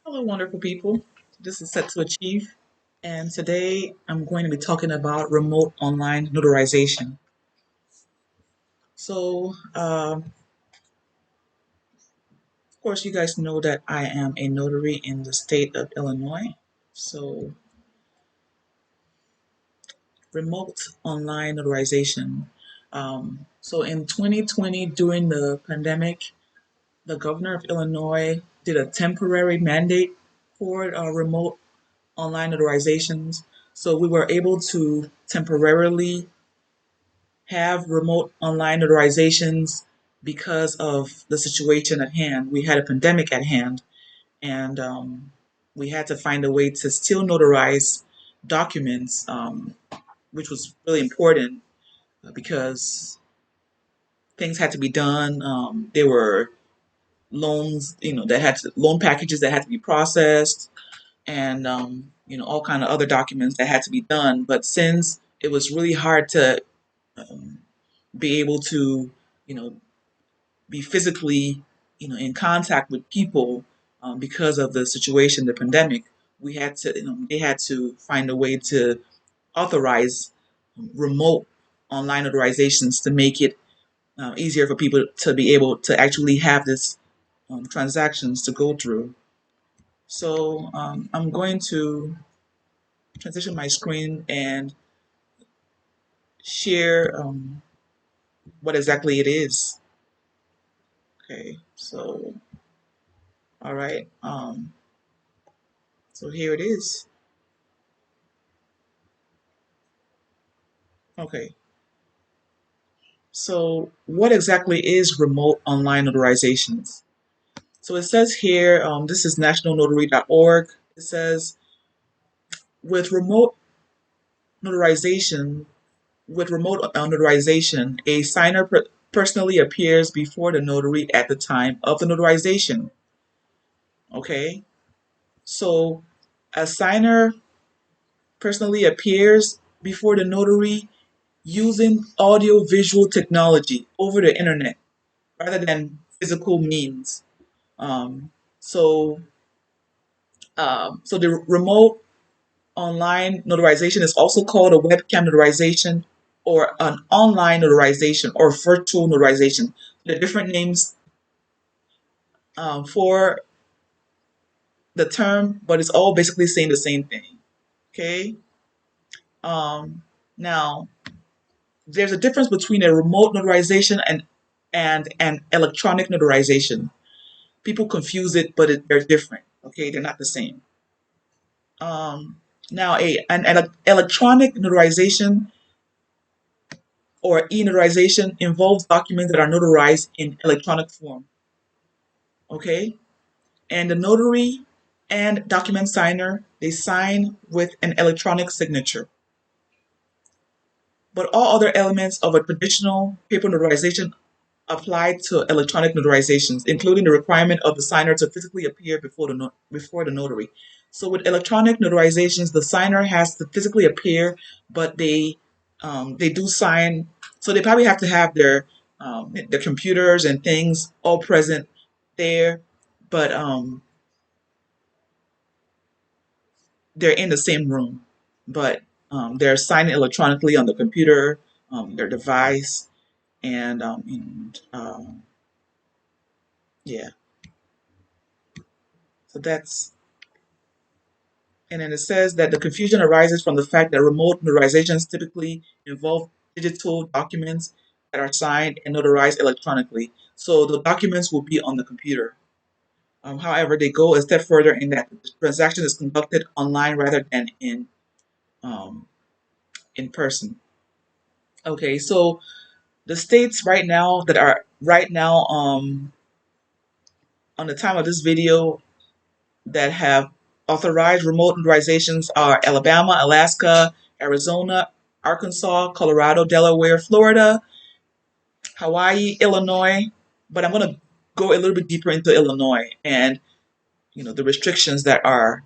Hello, wonderful people. This is Set to Achieve, and today I'm going to be talking about remote online notarization. Of course, you guys know that I am a notary in the state of Illinois. So, remote online notarization. So, in 2020, during the pandemic, the governor of Illinois did a temporary mandate for remote online notarizations. So we were able to temporarily have remote online notarizations because of the situation at hand. We had a pandemic at hand, and we had to find a way to still notarize documents, which was really important because things had to be done. There were loans, that loan packages that had to be processed, and all kind of other documents that had to be done. But since it was really hard to um, be able to, you know, be physically, in contact with people because of the situation, the pandemic, we had to, they had to find a way to authorize remote online notarizations to make it easier for people to be able to actually have this transactions to go through. So I'm going to transition my screen and share what exactly it is. Okay, so all right, so here it is. Okay, so what exactly is remote online notarizations? So it says here, this is nationalnotary.org. It says with remote notarization, with remote notarization, a signer personally appears before the notary at the time of the notarization. Okay, so a signer personally appears before the notary using audio-visual technology over the internet rather than physical means. Um, so, so the remote online notarization is also called a webcam notarization or an online notarization or virtual notarization. The different names for the term, but it's all basically saying the same thing. Okay. Um, Now, there's a difference between a remote notarization and an electronic notarization. People confuse it, but they're different. Okay, they're not the same. Now, an electronic notarization or e-notarization involves documents that are notarized in electronic form. Okay, and the notary and document signer, they sign with an electronic signature. But all other elements of a traditional paper notarization applied to electronic notarizations, including the requirement of the signer to physically appear before the notary. So with electronic notarizations, the signer has to physically appear, but they do sign. So they probably have to have their computers and things all present there, but they're in the same room, but they're signing electronically on the computer, their device, and yeah. So that's And then it says that the confusion arises from the fact that remote notarizations typically involve digital documents that are signed and notarized electronically. So the documents will be on the computer. However, they go a step further in that the transaction is conducted online rather than um, in person. Okay, so the states right now that are right now on the time of this video that have authorized remote notarizations are Alabama, Alaska, Arizona, Arkansas, Colorado, Delaware, Florida, Hawaii, Illinois. But I'm going to go a little bit deeper into Illinois and the restrictions that are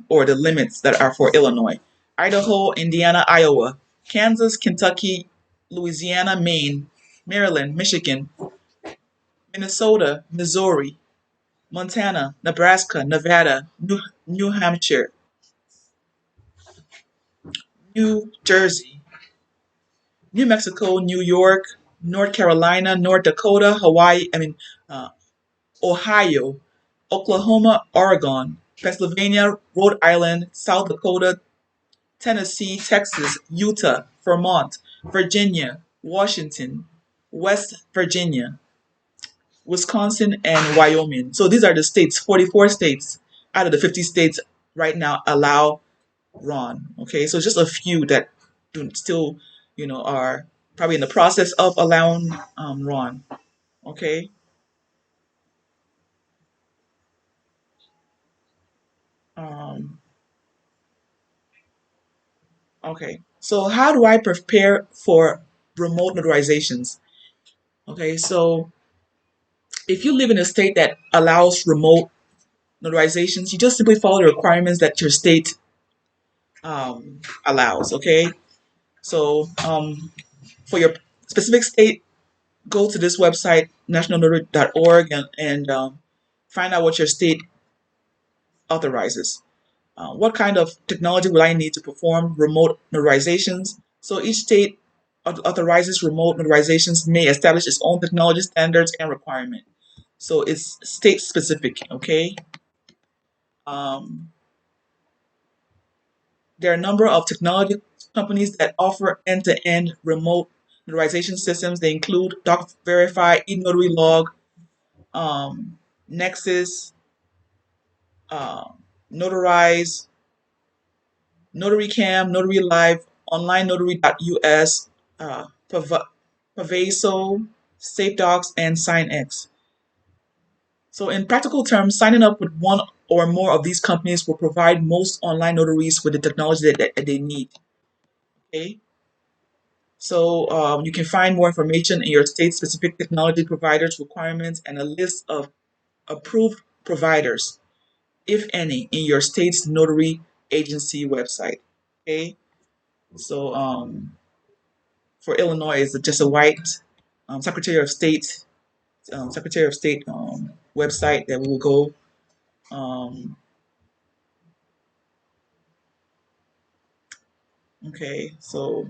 or the limits that are for Illinois. Idaho, Indiana, Iowa, Kansas, Kentucky, Louisiana, Maine, Maryland, Michigan, Minnesota, Missouri, Montana, Nebraska, Nevada, New Hampshire, New Jersey, New Mexico, New York, North Carolina, North Dakota, Hawaii, uh, Ohio, Oklahoma, Oregon, Pennsylvania, Rhode Island, South Dakota, Tennessee, Texas, Utah, Vermont, Virginia, Washington, West Virginia, Wisconsin, and Wyoming. So these are the states, 44 states out of the 50 states right now allow Ron. Okay, so just a few that do still, are probably in the process of allowing Ron. Okay, um, okay. So how do I prepare for remote notarizations? Okay, so if you live in a state that allows remote notarizations, you just simply follow the requirements that your state allows. Okay, so for your specific state, go to this website, nationalnotary.org, and find out what your state authorizes. What kind of technology will I need to perform remote notarizations? So each state authorizes remote notarizations may establish its own technology standards and requirement. So it's state specific, okay? Um, there are a number of technology companies that offer end-to-end remote notarization systems. They include Doc Verify, eNotary Log, Nexus, uh, Notarize, Notary Cam, Notary Live, Online Notary.us, Pavaso, SafeDocs, and SignX. So, in practical terms, signing up with one or more of these companies will provide most online notaries with the technology that they need. Okay, so you can find more information in your state-specific technology providers requirements and a list of approved providers, if any, in your state's notary agency website. Okay, so for Illinois, it's just a white Secretary of State website that we will go. Um, okay, so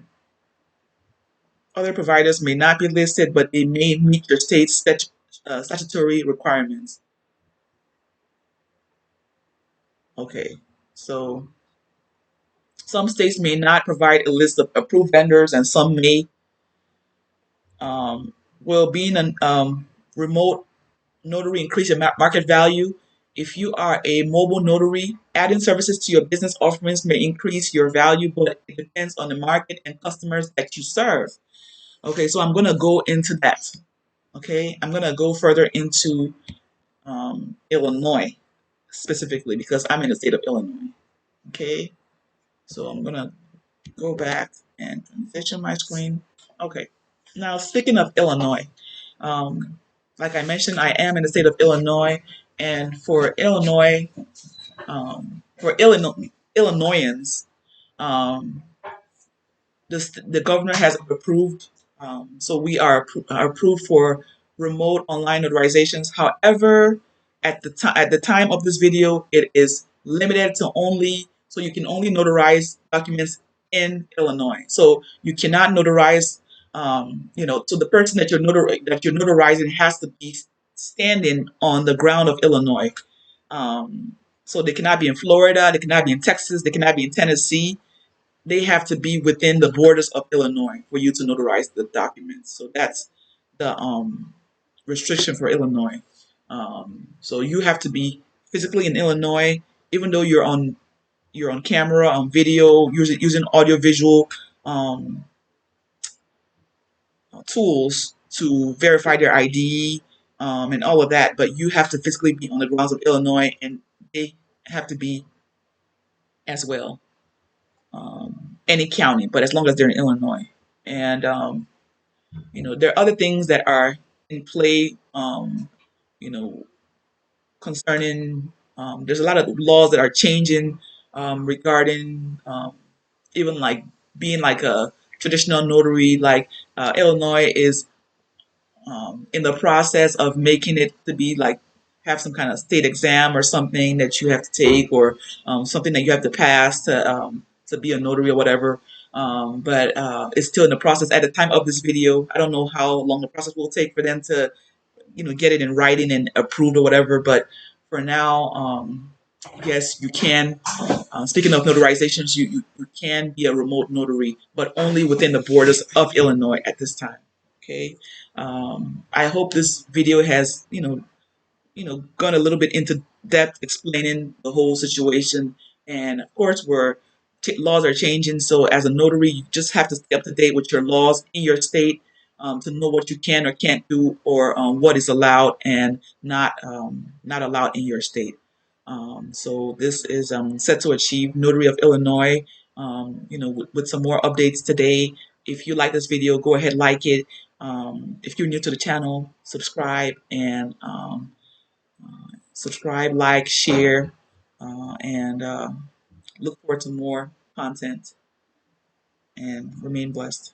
other providers may not be listed, but they may meet your state's statutory requirements. Okay, so some states may not provide a list of approved vendors, and some may. Will being a remote notary increase your market value? If you are a mobile notary, adding services to your business offerings may increase your value, but it depends on the market and customers that you serve. Okay, so I'm going to go into that. Okay, I'm going to go further into Illinois specifically because I'm in the state of Illinois. Okay, so I'm going to go back and transition my screen. Okay, now speaking of Illinois, um, like I mentioned, I am in the state of Illinois, and for Illinoisans, um, the governor has approved, so we are approved for remote online notarizations. However, at the time of this video, it is limited to only so you can only notarize documents in Illinois. So you cannot notarize, so the person that you're notarizing has to be standing on the ground of Illinois. So they cannot be in Florida, they cannot be in Texas, they cannot be in Tennessee. They have to be within the borders of Illinois for you to notarize the documents. So that's the restriction for Illinois. So you have to be physically in Illinois, even though you're on camera, on video, using audiovisual um, tools to verify their ID and all of that. But you have to physically be on the grounds of Illinois, and they have to be as well. Any county, but as long as they're in Illinois. And there are other things that are in play. You know, concerning there's a lot of laws that are changing regarding even like being like a traditional notary. Like Illinois is in the process of making it to be like have some kind of state exam or something that you have to take, or something that you have to pass to be a notary or whatever. But it's still in the process at the time of this video. I don't know how long the process will take for them to, get it in writing and approved or whatever. But for now, yes, you can. Speaking of notarizations, you can be a remote notary, but only within the borders of Illinois at this time. Okay. I hope this video has, gone a little bit into depth explaining the whole situation. And of course, where laws are changing, so as a notary, you just have to stay up to date with your laws in your state, to know what you can or can't do, or what is allowed and not allowed in your state. So this is set to achieve Notary of Illinois. With some more updates today. If you like this video, go ahead, like it. If you're new to the channel, subscribe, like, share, and look forward to more content, and remain blessed.